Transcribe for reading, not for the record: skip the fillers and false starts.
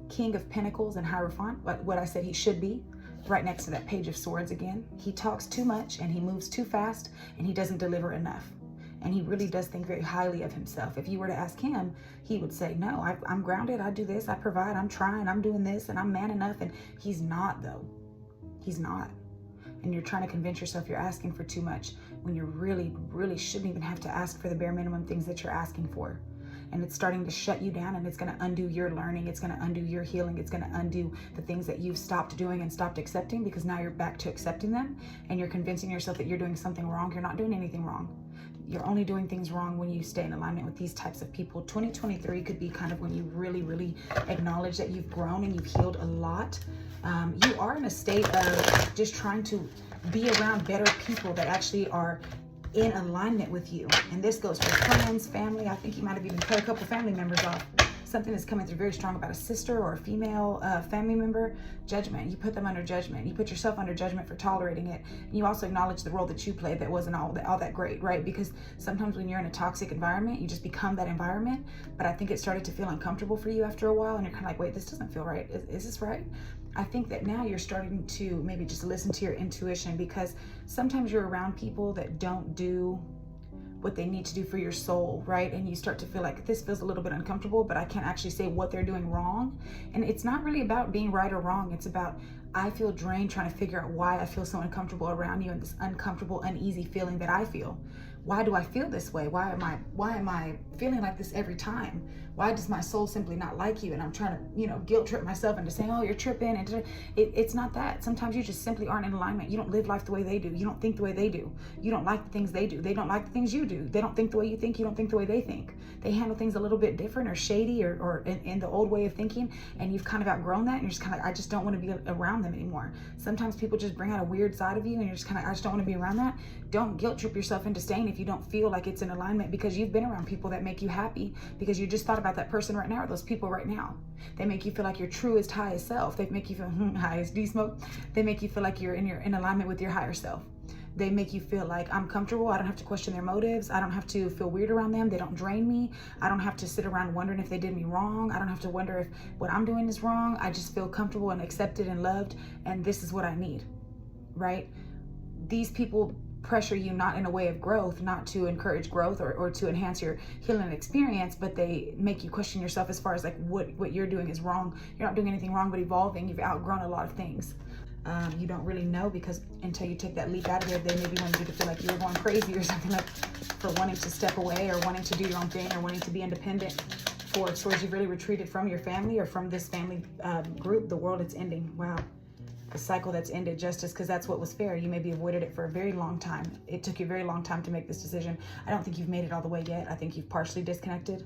King of Pentacles and Hierophant, what I said he should be, right next to that Page of Swords again. He talks too much and he moves too fast and he doesn't deliver enough. And he really does think very highly of himself. If you were to ask him, he would say, no, I'm grounded, I do this, I provide, I'm trying, I'm doing this, and I'm man enough. And he's not, though. He's not. And you're trying to convince yourself you're asking for too much when you really shouldn't even have to ask for the bare minimum things that you're asking for. And it's starting to shut you down, and it's going to undo your learning. It's going to undo your healing. It's going to undo the things that you've stopped doing and stopped accepting, because now you're back to accepting them and you're convincing yourself that you're doing something wrong. You're not doing anything wrong. You're only doing things wrong when you stay in alignment with these types of people. 2023 could be kind of when you really acknowledge that you've grown and you've healed a lot. You are in a state of just trying to be around better people that actually are in alignment with you. And this goes for friends, family. I think you might have even cut a couple family members off. Something is coming through very strong about a sister or a female family member. Judgment. You put them under judgment. You put yourself under judgment for tolerating it. And you also acknowledge the role that you played that wasn't all that great, right? Because sometimes when you're in a toxic environment, you just become that environment. But I think it started to feel uncomfortable for you after a while, and you're kind of like, wait, this doesn't feel right. Is this right? I think that now you're starting to maybe just listen to your intuition, because sometimes you're around people that don't do what they need to do for your soul, right? And you start to feel like this feels a little bit uncomfortable, but I can't actually say what they're doing wrong. And it's not really about being right or wrong. It's about, I feel drained trying to figure out why I feel so uncomfortable around you, and this uncomfortable, uneasy feeling that I feel. Why do I feel this way? Why am I feeling like this every time? Why does my soul simply not like you? And I'm trying to, guilt trip myself into saying, oh, you're tripping. And it's not that. Sometimes you just simply aren't in alignment. You don't live life the way they do. You don't think the way they do. You don't like the things they do. They don't like the things you do. They don't think the way you think. You don't think the way they think. They handle things a little bit different or shady or in the old way of thinking. And you've kind of outgrown that. And you're just kind of like, I just don't want to be around them anymore. Sometimes people just bring out a weird side of you, and you're just kind of, I just don't want to be around that. Don't guilt trip yourself into staying if you don't feel like it's in alignment, because you've been around people that make you happy, because you just thought about that person right now, or those people right now. They make you feel like your truest, highest self. They make you feel highest D-smoke. They make you feel like you're in alignment with your higher self. They make you feel like, I'm comfortable. I don't have to question their motives. I don't have to feel weird around them. They don't drain me. I don't have to sit around wondering if they did me wrong. I don't have to wonder if what I'm doing is wrong. I just feel comfortable and accepted and loved, and this is what I need, right? These people pressure you not in a way of growth, not to encourage growth or to enhance your healing experience, but they make you question yourself as far as like what you're doing is wrong. You're not doing anything wrong, but evolving. You've outgrown a lot of things. You don't really know, because until you take that leap out of there, they maybe wanted you to feel like you were going crazy or something, like for wanting to step away or wanting to do your own thing or wanting to be independent. For towards you've really retreated from your family or from this family group. The world, it's ending. Wow. The cycle that's ended, justice, because that's what was fair. You maybe avoided it for a very long time. It took you a very long time to make this decision. I don't think you've made it all the way yet. I think you've partially disconnected.